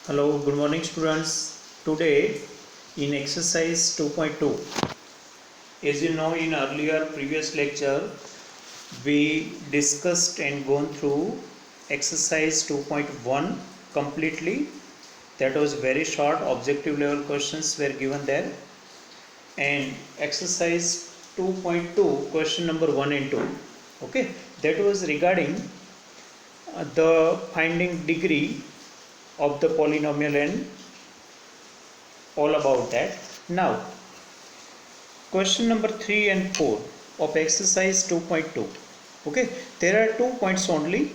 Hello, good morning students. Today in exercise 2.2, as you know in earlier previous lecture, we discussed and gone through exercise 2.1 completely. That was very short, objective level questions were given there. And exercise 2.2, question number 1 and 2. Okay, that was regarding the finding degree of the polynomial and all about that. Now, question number 3 and 4 of exercise 2.2. Okay, there are 2 points only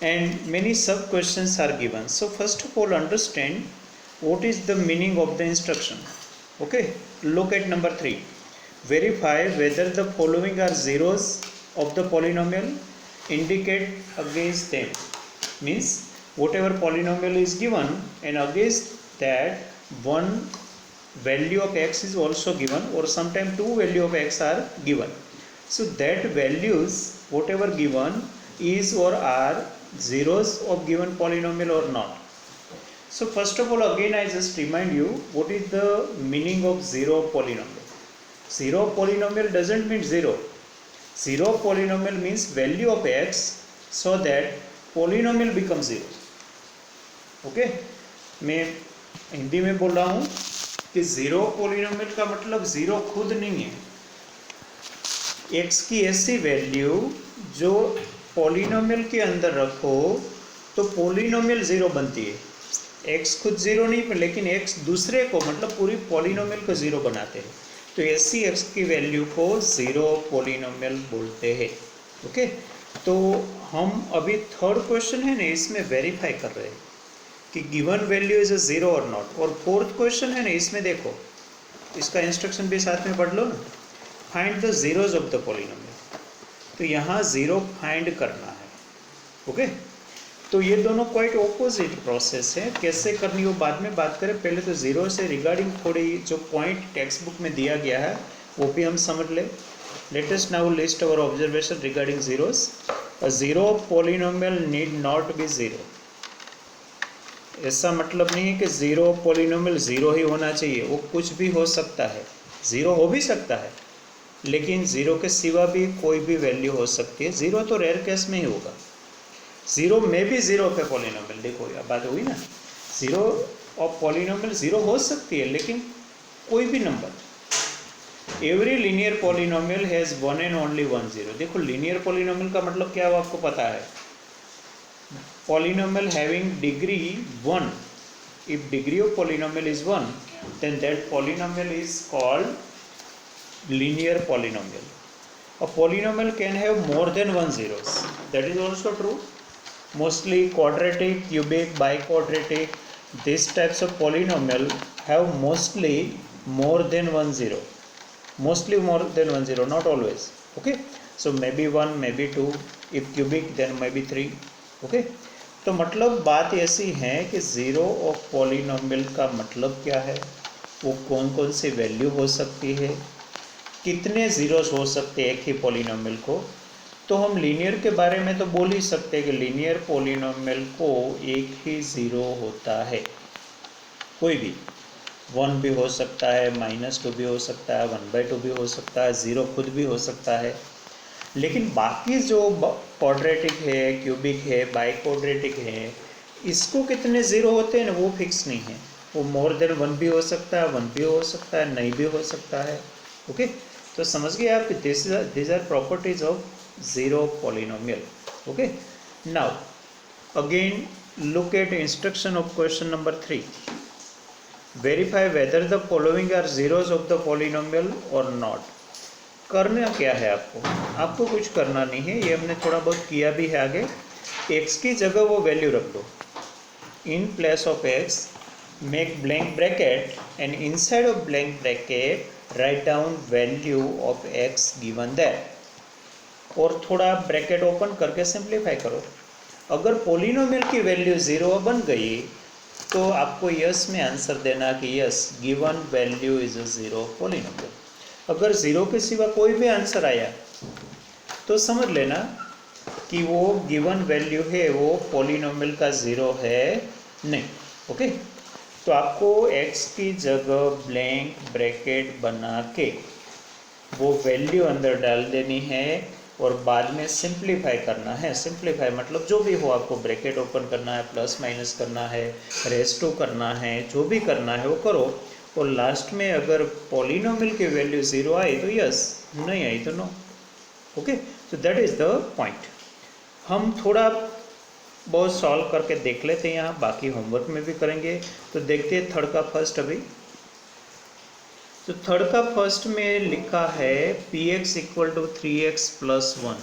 and many sub questions are given. So first of all, understand what is the meaning of the instruction. Okay, look at number 3. Verify whether the following are zeros of the polynomial, indicate against them. Means whatever polynomial is given and against that one value of x is also given, or sometimes two value of x are given. So that values whatever given is or are zeros of given polynomial or not. So first of all, again I just remind you what is the meaning of zero polynomial. Zero polynomial doesn't mean zero. Zero polynomial means value of x so that polynomial becomes zero. Okay, मैं हिंदी में बोल रहा हूँ कि zero polynomial का मतलब zero खुद नहीं है, एक्स की ऐसी वैल्यू जो पोलिनोमियल के अंदर रखो तो पोलिनोमियल ज़ीरो बनती है. एक्स खुद ज़ीरो नहीं, लेकिन एक्स दूसरे को मतलब पूरी पोलिनोमियल को ज़ीरो बनाते हैं. तो ऐसी एक्स की वैल्यू को ज़ीरो पोलिनोमियल बोलते हैं. ओके, तो हम अभी थर्ड क्वेश्चन है ना, इसमें वेरीफाई कर रहे हैं कि given value is a zero और नॉट. और फोर्थ क्वेश्चन है ना, इसमें देखो इसका इंस्ट्रक्शन भी साथ में पढ़ लो ना. Find the zeros of the polynomial. तो यहाँ ज़ीरो फाइंड करना है. ओके, तो ये दोनों क्वाइट ऑपोजिट प्रोसेस है. कैसे करनी वो बाद में बात करें, पहले तो ज़ीरो से रिगार्डिंग थोड़ी जो पॉइंट टेक्स्ट बुक में दिया गया है वो भी हम समझ लें. Let us now list our observation regarding zeros. A zero polynomial need not be zero. ऐसा मतलब नहीं है कि ज़ीरो पॉलिनोमियल ज़ीरो ही होना चाहिए, वो कुछ भी हो सकता है. ज़ीरो हो भी सकता है, लेकिन ज़ीरो के सिवा भी कोई भी वैल्यू हो सकती है. ज़ीरो तो रेयर केस में ही होगा. ज़ीरो में भी ज़ीरो पे पॉलिनोमियल, देखो यह बात हुई ना, ज़ीरो ऑफ पॉलिनोमियल ज़ीरो हो सकती है लेकिन कोई भी number. Every linear polynomial has one and only one zero. देखो लीनियर पॉलिनोमियल का मतलब क्या है आपको पता है. Polynomial having degree 1. If degree of polynomial is 1, then that polynomial is called linear polynomial. A polynomial can have more than one zeros. That is also true. Mostly quadratic, cubic, biquadratic, these types of polynomial have mostly more than one zero. Mostly more than one zero, not always. Okay, so maybe 1, maybe 2. If cubic, then maybe 3. Okay, तो मतलब बात ऐसी है कि zero of polynomial का मतलब क्या है, वो कौन कौन सी वैल्यू हो सकती है, कितने ज़ीरोस हो सकते हैं एक ही पॉलिनोमियल को. तो हम लीनियर के बारे में तो बोल ही सकते हैं कि लीनियर पॉलिनोमियल को एक ही ज़ीरो होता है. कोई भी 1 भी हो सकता है, -2 भी हो सकता है, 1/2 भी हो सकता है, ज़ीरो खुद भी हो सकता है. लेकिन बाकी जो क्वाड्रेटिक है, क्यूबिक है, बाइक्वाड्रेटिक है, इसको कितने ज़ीरो होते हैं ना वो फिक्स नहीं है. वो मोर देन 1 भी हो सकता है, 1 भी हो सकता है, नहीं भी हो सकता है. ओके, तो समझ गए आप कि this are properties of zero polynomial. Okay, now again look at instruction of question number 3. Verify whether the following are zeros of the polynomial और नॉट. करना क्या है आपको कुछ करना नहीं है, ये हमने थोड़ा बहुत किया भी है आगे. एक्स की जगह वो वैल्यू रख दो. In place of x make blank bracket and inside of blank bracket write down value of x given that. और थोड़ा ब्रैकेट ओपन करके सिंप्लीफाई करो. अगर पॉलिनोमियल की वैल्यू ज़ीरो बन गई तो आपको यस में आंसर देना कि yes given value is a zero polynomial. अगर ज़ीरो के सिवा कोई भी आंसर आया तो समझ लेना कि वो गिवन वैल्यू है, वो पॉलिनोमियल का ज़ीरो है नहीं. ओके, तो आपको x की जगह ब्लैंक ब्रैकेट बना के वो वैल्यू अंदर डाल देनी है और बाद में सिंप्लीफाई करना है। सिंप्लीफाई मतलब जो भी हो, आपको ब्रैकेट ओपन करना है, प्लस माइनस करना है, रेस टू करना है, जो भी करना है वो करो। और लास्ट में अगर पॉलिनोमियल की वैल्यू 0 आई तो यस, नहीं आई तो नो। ओके, तो दैट इज़ द पॉइंट। हम थोड़ा बहुत सॉल्व करके देख लेते हैं, यहाँ बाकी होमवर्क में भी करेंगे। तो देखते हैं थर्ड का फर्स्ट अभी। तो थर्ड का फर्स्ट में लिखा है P X equal to 3x plus 1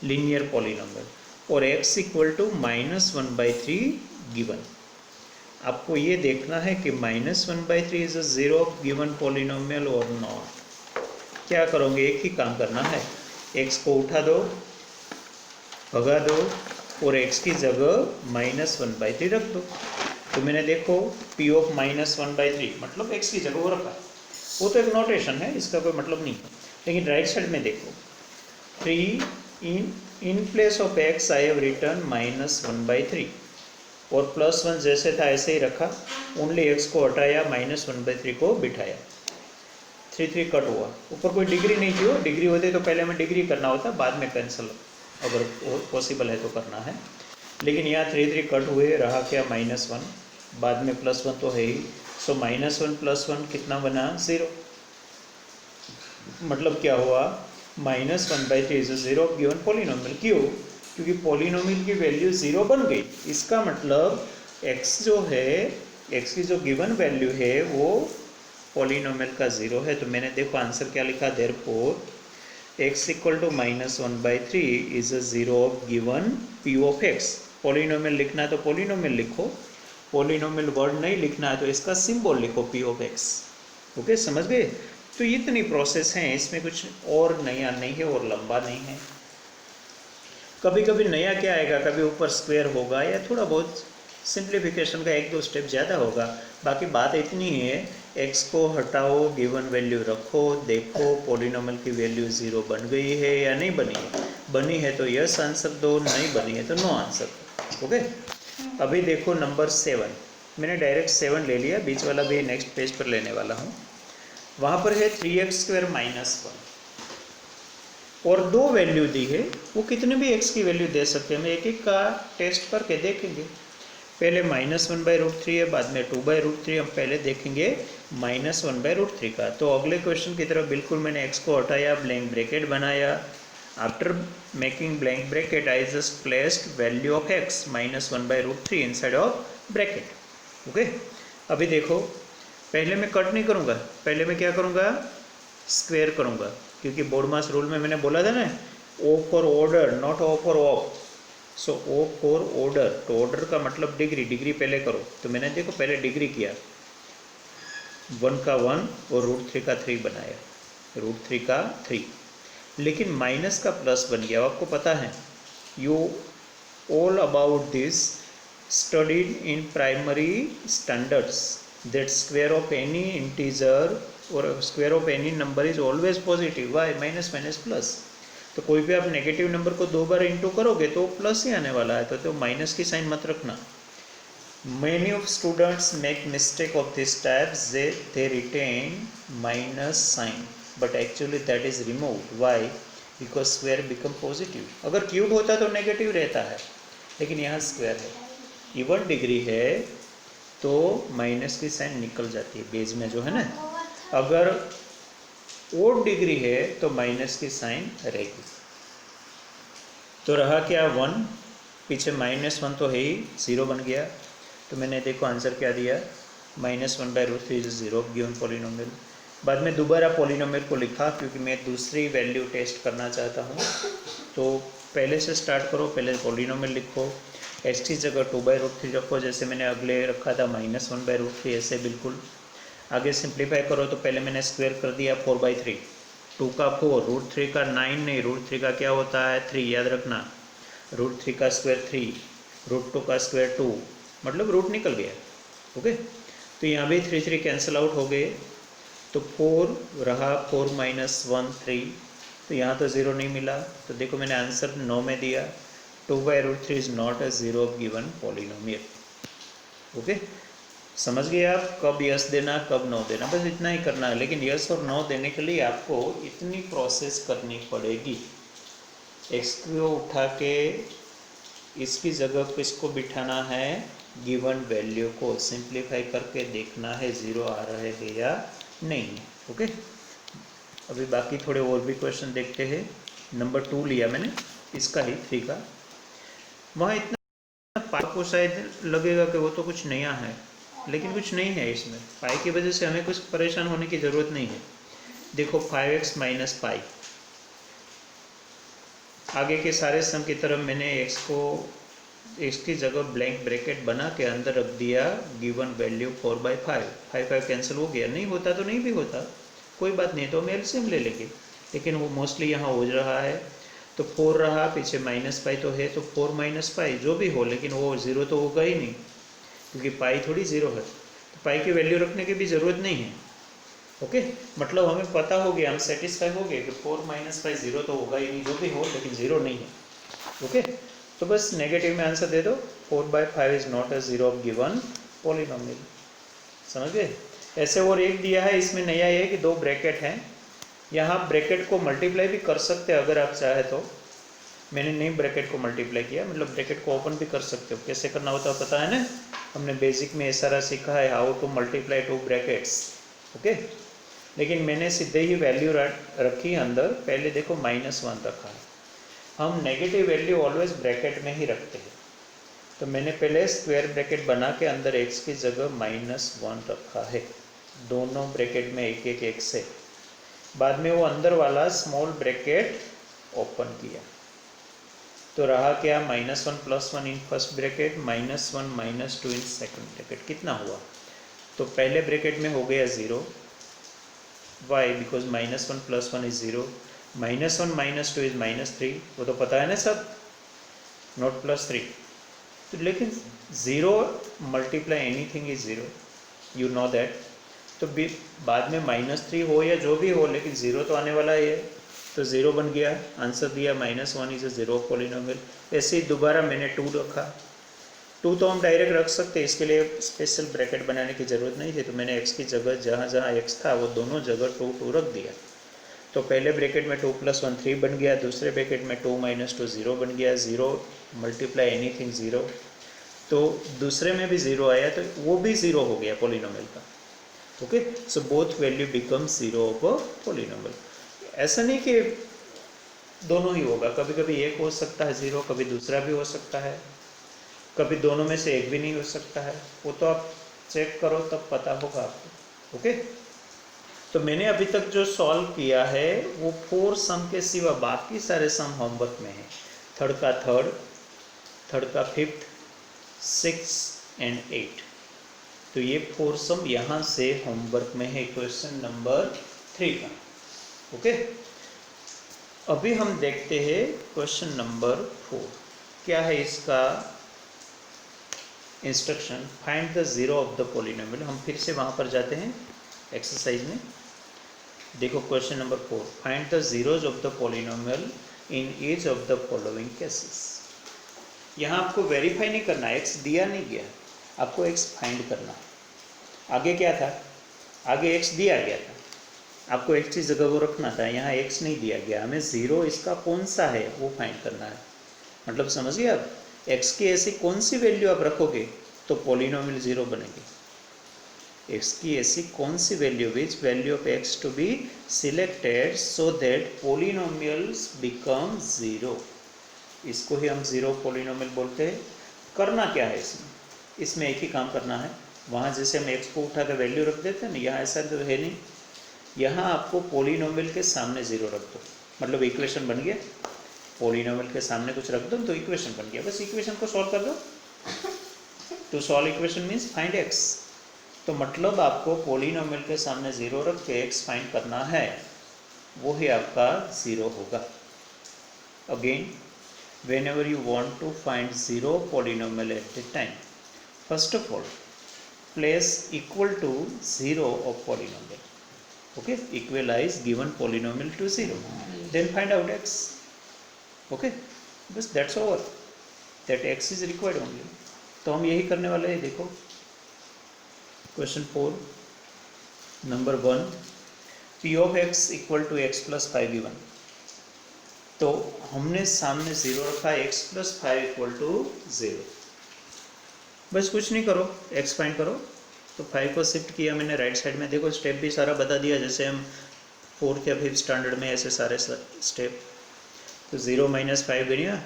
linear polynomial और x इक्वल टू -1/3 गिवन। आपको ये देखना है कि -1/3 is a zero given polynomial और नॉट। क्या करोगे, एक ही काम करना है, x को उठा दो, भगा दो और x की जगह -1/3 रख दो। तो मैंने देखो p ऑफ -1/3 मतलब x की जगह वो रखा, वो तो एक नोटेशन है, इसका कोई मतलब नहीं। लेकिन राइट साइड में देखो, 3 in place of x I have return -1/3 और +1 जैसे था ऐसे ही रखा, ओनली x को हटाया, -1/3 को बिठाया, 3 कट हुआ। ऊपर कोई डिग्री नहीं थी, वो डिग्री होती तो पहले हमें डिग्री करना होता, बाद में कैंसिल अगर पॉसिबल है तो करना है। लेकिन यहाँ 3 कट हुए, रहा क्या -1, बाद में +1 तो है ही। सो -1 + 1 कितना बना, 0। मतलब क्या हुआ, -1/3 इज 0 गिवन पॉलिनोमियल। क्यों, क्योंकि पॉलिनोमियल की वैल्यू 0 बन गई। इसका मतलब x जो है, x की जो गिवन वैल्यू है वो पॉलिनोमियल का 0 है। तो मैंने देखो आंसर क्या लिखा, therefore x equal to -1/3 is a 0 given p of x। Polynomial लिखना है तो पॉलिनोमियल लिखो, पॉलिनोमियल वर्ड नहीं लिखना है तो इसका सिंबल लिखो p ऑफ x। ओके, समझ गए। तो इतनी प्रोसेस है, इसमें कुछ और नया नहीं है और लंबा नहीं है। कभी कभी नया क्या आएगा, कभी ऊपर स्क्वायर होगा या थोड़ा बहुत सिंप्लीफिकेशन का 1-2 स्टेप ज़्यादा होगा। बाकी बात इतनी है, x को हटाओ, गिवन वैल्यू रखो, देखो पॉलिनोमियल की वैल्यू 0 बन गई है या नहीं बनी है। बनी है तो यस आंसर दो, नहीं बनी है तो नो आंसर। ओके, अभी देखो नंबर 7। मैंने डायरेक्ट 7 ले लिया, बीच वाला भी नेक्स्ट पेज पर लेने वाला हूँ। वहाँ पर है 3x² -1 और 2 वैल्यू दी है, वो कितने भी x की वैल्यू दे सकते हैं। हम एक एक का टेस्ट करके देखेंगे। पहले -1/√3 है, बाद में 2/√3। हम पहले देखेंगे -1/√3 का। तो अगले क्वेश्चन की तरफ बिल्कुल मैंने x को हटाया, ब्लैंक ब्रैकेट बनाया। After making blank bracket I just placed value of x -1/√3 inside of bracket. Okay, अभी देखो, पहले मैं कट नहीं करूँगा, पहले मैं क्या करूँगा, स्क्वायर करूँगा। क्योंकि बोर्ड मास रूल में मैंने बोला था ना, O for order not O for of. So O for order, तो ऑर्डर का मतलब डिग्री, डिग्री पहले करो। तो मैंने देखो पहले डिग्री किया, 1 का 1 और √3 का 3 बनाया, √3 का 3। लेकिन माइनस का प्लस बन गया। आपको पता है, you all about this studied in primary standards that square of any integer और square of any number is always positive. Why, minus minus plus. तो कोई भी आप नेगेटिव नंबर को 2 बार इंटू करोगे तो प्लस ही आने वाला है, तो माइनस की साइन मत रखना। Many of students make mistake of this type, they written minus sign but actually that is removed. Why, because square become positive. अगर क्यूब होता तो नेगेटिव रहता है, लेकिन यहाँ स्क्वायर है, इवन डिग्री है तो माइनस की साइन निकल जाती है बेज में जो है ना। अगर ओड डिग्री है तो माइनस की साइन रहेगी। तो रहा क्या, 1, पीछे -1 तो है ही, 0 बन गया। तो मैंने देखो आंसर क्या दिया, -1/√3 इज 0 गिवन पॉलिनोमियल। बाद में दोबारा पॉलिनोमियल को लिखा क्योंकि मैं दूसरी वैल्यू टेस्ट करना चाहता हूँ। तो पहले से स्टार्ट करो, पहले पॉलिनोमियल लिखो, x की जगह 2/√3 रखो, जैसे मैंने अगले रखा था -1/√3, ऐसे बिल्कुल। आगे सिंप्लीफाई करो तो पहले मैंने स्क्वायर कर दिया 4/3, 2 का 4, √3 का 9 नहीं, √3 का क्या होता है 3, याद रखना। √3 का स्क्वायर 3, √2 का स्क्वायर 2, मतलब रूट निकल गया। ओके, तो यहाँ भी 3 कैंसिल आउट हो गए, तो 4 रहा, 4 - 1 3। तो यहाँ तो 0 नहीं मिला, तो देखो मैंने आंसर 9 में दिया, 2/√3 is not a 0 given polynomial. Okay, समझ गए आप, कब यस देना कब नो देना, बस इतना ही करना है। लेकिन यस और नो देने के लिए आपको इतनी प्रोसेस करनी पड़ेगी। एक्स को उठा के इसकी जगह पे इसको बिठाना है, गिवन वैल्यू को सिंप्लीफाई करके देखना है ज़ीरो आ रहा है या नहीं। ओके, अभी बाकी थोड़े और भी क्वेश्चन देखते हैं। नंबर 2 लिया मैंने, इसका ही 3 का। वहाँ इतना पाई को शायद लगेगा कि वो तो कुछ नया है, लेकिन कुछ नहीं है इसमें। पाई की वजह से हमें कुछ परेशान होने की ज़रूरत नहीं है। देखो 5x माइनस पाई, आगे के सारे सम की तरफ मैंने x की जगह ब्लैंक ब्रैकेट बना के अंदर रख दिया गिवन वैल्यू 4/5। 5 कैंसिल हो गया, नहीं होता तो नहीं भी होता, कोई बात नहीं, तो हम एलसीएम ले लेंगे। लेकिन वो मोस्टली यहाँ हो रहा है, तो 4 रहा, पीछे माइनस पाई तो है, तो 4 माइनस पाई जो भी हो, लेकिन वो ज़ीरो तो होगा ही नहीं, क्योंकि पाई थोड़ी ज़ीरो है। तो पाई की वैल्यू रखने की भी ज़रूरत नहीं है। ओके, मतलब हमें पता हो गया, हम सेटिस्फाई हो गए कि 4 माइनस पाई ज़ीरो तो होगा ही नहीं, जो भी हो, लेकिन ज़ीरो नहीं है। ओके, तो बस नेगेटिव में आंसर दे दो, 4/5 is not a zero of given polynomial. समझ गए? ऐसे और एक दिया है, इसमें नया ये है कि 2 ब्रैकेट हैं, यहाँ ब्रैकेट को मल्टीप्लाई भी कर सकते हैं अगर आप चाहे तो। मैंने नहीं ब्रैकेट को मल्टीप्लाई किया, मतलब ब्रैकेट को ओपन भी कर सकते हो। कैसे करना होता है पता है ना, हमने बेसिक में सारा सीखा है, how to multiply 2 brackets. Okay, लेकिन मैंने सीधे ही वैल्यू रखी अंदर। पहले देखो -1 रखा है, हम नेगेटिव वैल्यू ऑलवेज ब्रैकेट में ही रखते हैं। तो मैंने पहले स्क्वायर ब्रैकेट बना के अंदर x की जगह -1 रखा है, दोनों ब्रैकेट में एक एक x है। बाद में वो अंदर वाला स्मॉल ब्रैकेट ओपन किया, तो रहा क्या, -1 + 1 in first bracket, -1 -2 in second bracket. कितना हुआ, तो पहले ब्रैकेट में हो गया 0। Why? Because -1 + 1 is 0, -1 - 2 is -3, वो तो पता है ना सब, नॉट +3। तो लेकिन 0 multiply anything is 0, you know that. तो बाद में -3 हो या जो भी हो, लेकिन 0 तो आने वाला है, तो 0 बन गया, आंसर दिया -1 इज अ ज़ीरो पॉलिनोमियल। ऐसे ही दोबारा मैंने 2 रखा, 2 तो हम डायरेक्ट रख सकते हैं, इसके लिए स्पेशल ब्रैकेट बनाने की ज़रूरत नहीं थी। तो मैंने x की जगह जहाँ जहाँ x था वो दोनों जगह 2 2 रख दिया। तो पहले ब्रैकेट में 2 + 1 3 बन गया, दूसरे ब्रैकेट में 2 - 2 0 बन गया, 0 मल्टीप्लाई एनीथिंग 0, तो दूसरे में भी 0 आया, तो वो भी 0 हो गया पॉलिनोमियल का। Okay, so both value become 0 of a polynomial. ऐसा नहीं कि दोनों ही होगा, कभी कभी एक हो सकता है 0, कभी दूसरा भी हो सकता है, कभी दोनों में से एक भी नहीं हो सकता है, वो तो आप चेक करो तब पता होगा आपको। ओके, तो मैंने अभी तक जो सॉल्व किया है वो 4 सम के सिवा बाकी सारे सम होमवर्क में है। थर्ड का 5th, 6 एंड 8, तो ये 4 सम यहाँ से होमवर्क में है, क्वेश्चन नंबर 3 का। ओके, अभी हम देखते हैं क्वेश्चन नंबर 4। क्या है इसका instruction, find the zero of the polynomial. हम फिर से वहाँ पर जाते हैं एक्सरसाइज में। देखो question number 4, find the zeros of the polynomial in each of the following cases. यहाँ आपको वेरीफाई नहीं करना, एक्स दिया नहीं गया, आपको एक्स फाइंड करना। आगे क्या था, आगे एक्स दिया गया था, आपको एक्स की जगह वो रखना था। यहाँ एक्स नहीं दिया गया, हमें ज़ीरो इसका कौन सा है वो फाइंड करना है। मतलब समझिए आप, एक्स की ऐसी कौन सी वैल्यू आप रखोगे तो पॉलिनोमियल ज़ीरो बनेगी। एक्स की ऐसी कौन सी value, which value of x to be selected so that polynomials become zero, इसको ही हम ज़ीरो पॉलिनोमियल बोलते हैं। करना क्या है इसमें एक ही काम करना है। वहाँ जैसे हम एक्स को उठा कर वैल्यू रख देते हैं ना, यहाँ ऐसा तो है नहीं, यहाँ आपको पॉलिनोमियल के सामने ज़ीरो रख दो, मतलब इक्वेशन बन गया। पॉलिनोमियल के सामने कुछ रख दो तो इक्वेशन बन गया, बस इक्वेशन को सॉल्व कर दो। To solve equation means find X, तो मतलब आपको पॉलिनोमियल के सामने ज़ीरो रख के एक्स फाइंड करना है, वो ही आपका ज़ीरो होगा। Again, whenever you want to find zero polynomial at the time, first of all place equal to 0 of polynomial. Okay, equalize given polynomial to 0, then find out x. Okay, बस that's over, that x is required only. तो हम यही करने वाले हैं। देखो question 4 number 1 P of X equal to X plus 5 given. तो हमने सामने 0 रखा, एक्स प्लस 5 इक्वल टू 0। बस कुछ नहीं करो, एक्स फाइंड करो। तो 5 को शिफ्ट किया मैंने राइट साइड में। देखो स्टेप भी सारा बता दिया, जैसे हम 4th या 5th स्टैंडर्ड में ऐसे सारे स्टेप। तो 0 माइनस 5 गया,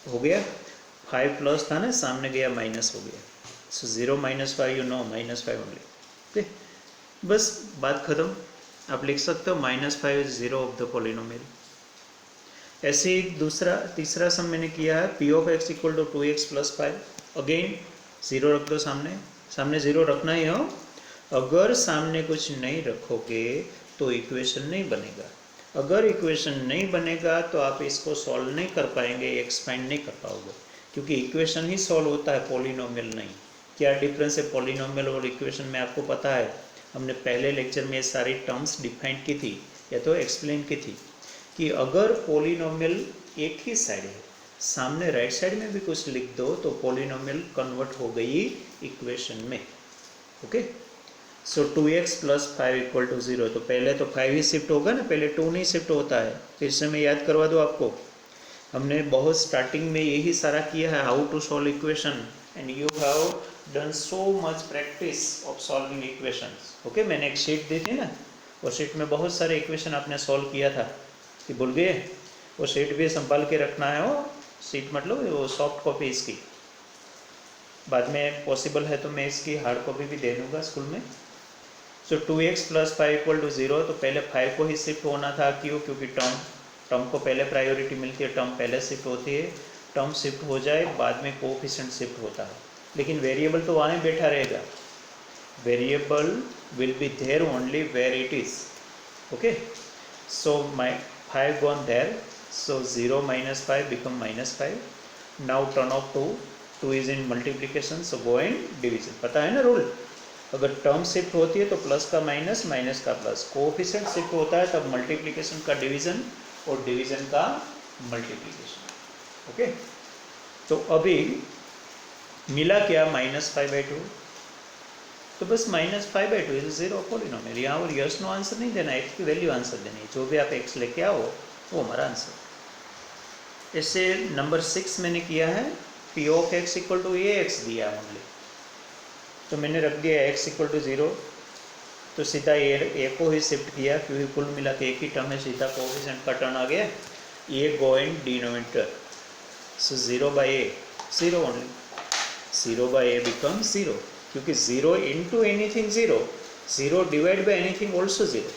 हो गया। 5 प्लस था ना, सामने गया माइनस हो गया। सो 0 minus 5 you know -5 only. Okay, बस बात ख़त्म। आप लिख सकते हो -5 इज 0 ऑफ द पॉलिनोमियल। ऐसे ही तीसरा सम मैंने किया है, P of X equal to 2x plus 5। Again 0 रख दो, सामने 0 रखना ही हो। अगर सामने कुछ नहीं रखोगे तो इक्वेशन नहीं बनेगा। अगर इक्वेशन नहीं बनेगा तो आप इसको सॉल्व नहीं कर पाएंगे, एक्सपेंड नहीं कर पाओगे, क्योंकि इक्वेशन ही सॉल्व होता है, पॉलिनोमियल नहीं। क्या डिफरेंस है पॉलिनोमियल और इक्वेशन में, आपको पता है। हमने पहले लेक्चर में ये सारी टर्म्स डिफाइन की थी या तो एक्सप्लेन की थी कि अगर पॉलिनोमियल एक ही साइड है, सामने राइट साइड में भी कुछ लिख दो तो पॉलिनोमियल कन्वर्ट हो गई इक्वेशन में। Okay, so 2x plus 5 equal to 0। तो पहले तो 5 ही शिफ्ट होगा ना, पहले 2 नहीं शिफ्ट होता है। फिर से मैं याद करवा दूँ आपको, हमने बहुत स्टार्टिंग में यही सारा किया है, how to solve equation, and you have done so much practice of solving equations. Okay, मैंने एक शीट दी थी ना, वो शीट में बहुत सारे इक्वेशन आपने सॉल्व किया था कि भूल गए। वो शीट भी संभाल के रखना है। वो शीट मतलब वो सॉफ्ट कॉपी इसकी, बाद में पॉसिबल है तो मैं इसकी हार्ड कॉपी भी दे दूँगा स्कूल में। सो 2x प्लस 5 इक्वल टू 0। तो पहले 5 को ही शिफ्ट होना था, क्यों? क्योंकि टर्म को पहले प्रायोरिटी मिलती है, टर्म पहले शिफ्ट होती है। टर्म शिफ्ट हो जाए बाद में कोफिशिएंट शिफ्ट होता है, लेकिन वेरिएबल तो वहाँ बैठा रहेगा। Variable will be there only where it is. Okay, so my 5 gone there, so 0 minus 5 become -5। Now turn of 2 is in multiplication, so go in division. पता है ना रूल, अगर टर्म शिफ्ट होती है तो प्लस का माइनस, माइनस का plus. Coefficient shift होता है तब मल्टीप्लिकेशन का डिवीजन और डिवीजन का मल्टीप्लिकेशन। ओके, तो अभी मिला क्या? -5/2। तो बस -5/2 इज 0 पॉलिनोमियल। यहाँ और यस नो आंसर नहीं देना, एक्स की वैल्यू आंसर देनी है। जो भी आप एक्स लेके आओ वो हमारा आंसर। इससे नंबर 6 मैंने किया है, P of X equal to A X दिया ओनली। तो मैंने रख दिया x इक्वल टू 0। तो सीधा ए को ही शिफ्ट किया, क्योंकि कुल मिला के एक ही टर्म है, सीधा कोएफिशिएंट का टर्न आ गया। A go in denominator, so 0/a 0 only. 0/a become 0, क्योंकि 0 into anything 0, 0 divide by anything also 0।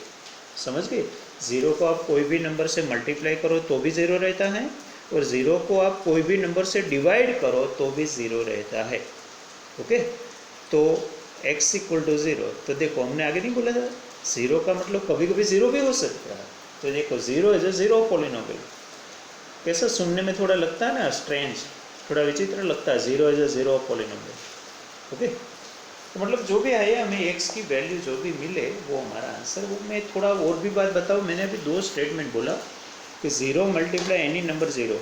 समझ गए? 0 को आप कोई भी नंबर से मल्टीप्लाई करो तो भी 0 रहता है, और 0 को आप कोई भी नंबर से डिवाइड करो तो भी 0 रहता है। ओके, तो x इक्वल टू 0। तो देखो हमने आगे नहीं बोला था, 0 का मतलब कभी कभी 0 भी हो सकता है। तो देखो 0 इज अ 0 पॉलिनोमियल। कैसा सुनने में थोड़ा लगता है ना, स्ट्रेंज, थोड़ा विचित्र लगता है, 0 इज अ 0 पॉलिनोमियल। ओके, तो मतलब जो भी आए, हमें x की वैल्यू जो भी मिले वो हमारा आंसर। वो मैं थोड़ा और भी बात बताऊँ, मैंने अभी 2 स्टेटमेंट बोला कि 0 multiply any number 0,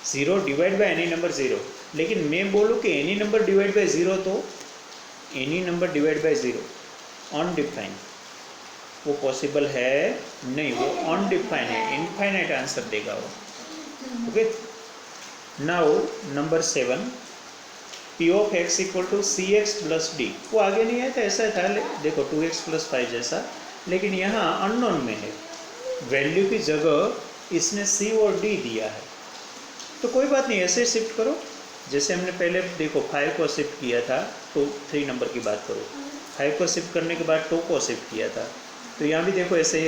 0 divide by any number 0। लेकिन मैं बोलूँ कि एनी नंबर डिवाइड बाई 0, तो any number divide by 0 undefined, वो पॉसिबल है नहीं, वो अनडिफाइंड है, इनफाइनाइट आंसर देगा वो। Okay, now number 7, P of X equal to C X plus D. वो आगे नहीं आया था, ऐसा था, देखो 2x प्लस 5 जैसा, लेकिन यहाँ अननोन में है, वैल्यू की जगह इसने c और d दिया है। तो कोई बात नहीं, ऐसे शिफ्ट करो जैसे हमने पहले देखो 5 को शिफ्ट किया था। तो 3 नंबर की बात करो, 5 को शिफ्ट करने के बाद 2 को शिफ्ट किया था। तो यहाँ भी देखो ऐसे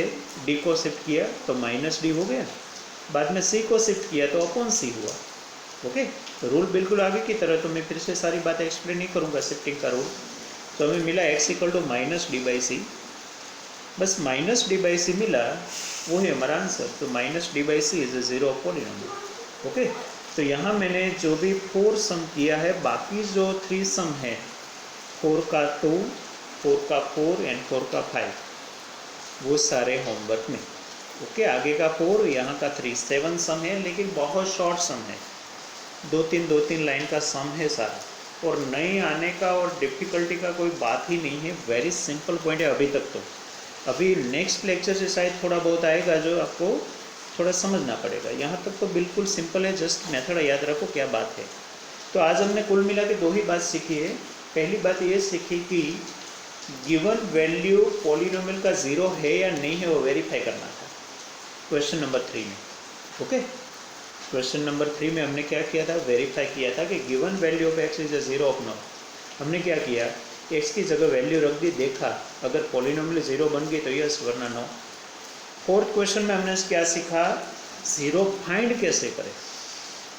d को शिफ्ट किया तो -d हो गया, बाद में c को शिफ्ट किया तो अपॉन c हुआ। ओके, तो रूल बिल्कुल आगे की तरह। तो मैं फिर से सारी बातें एक्सप्लेन नहीं करूँगा शिफ्टिंग का रूल। तो हमें मिला x इक्वल टू -d/c, बस -d/c मिला, वो है हमारा आंसर। तो -d/c इज 0 पॉलिनोमियल। ओके, तो यहाँ मैंने जो भी 4 सम किया है, बाकी जो 3 सम है, 4 का 2, 4 का 4 एंड 4 का 5, वो सारे होमवर्क में। ओके, आगे का 4, यहाँ का 3, 7 सम है, लेकिन बहुत शॉर्ट सम है, 2-3 लाइन का सम है सारा। और नए आने का और डिफ़िकल्टी का कोई बात ही नहीं है, वेरी सिंपल पॉइंट है अभी तक तो। अभी नेक्स्ट लेक्चर से शायद थोड़ा बहुत आएगा जो आपको थोड़ा समझना पड़ेगा, यहाँ तक तो बिल्कुल सिंपल है, जस्ट मेथड याद रखो क्या बात है। तो आज हमने कुल मिला के 2 ही बात सीखी है। पहली बात ये सीखी कि गिवन वैल्यू पॉलिनोमियल का 0 है या नहीं है वो वेरीफाई करना था क्वेश्चन नंबर 3 में। ओके, क्वेश्चन नंबर 3 में हमने क्या किया था, वेरीफाई किया था कि given value of X is a 0 of no. हमने क्या किया, एक्स की जगह वैल्यू रख दी, देखा अगर पॉलिनोमियल 0 बन गई तो यस वरना नो। फोर्थ क्वेश्चन में हमने क्या सीखा, 0 फाइंड कैसे करें।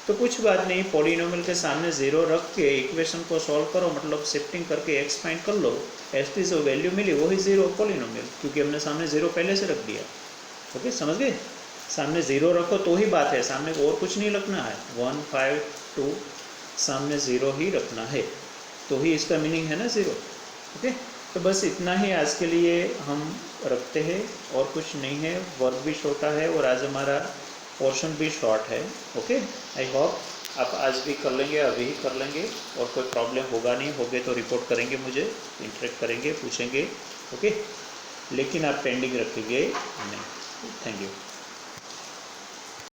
तो कुछ बात नहीं, पॉलिनोमियल के सामने 0 रख के इक्वेशन को सॉल्व करो, मतलब शिफ्टिंग करके एक्स फाइंड कर लो, एक्स की जो वैल्यू मिली वही 0 पॉलिनोमियल, क्योंकि हमने सामने 0 पहले से रख दिया। ओके, समझ गए, सामने 0 रखो तो ही बात है, सामने और कुछ नहीं रखना है, 1 5 2 सामने 0 ही रखना है, तो ही इसका मीनिंग है ना 0। ओके, तो बस इतना ही आज के लिए हम रखते हैं, और कुछ नहीं है, वर्क भी छोटा है और आज हमारा पोर्शन भी शॉर्ट है। ओके, आई होप आप आज भी कर लेंगे, अभी ही कर लेंगे, और कोई प्रॉब्लम होगा नहीं, होगे तो रिपोर्ट करेंगे, मुझे इंटरेक्ट करेंगे, पूछेंगे। ओके, लेकिन आप पेंडिंग रखेंगे नहीं। Thank you.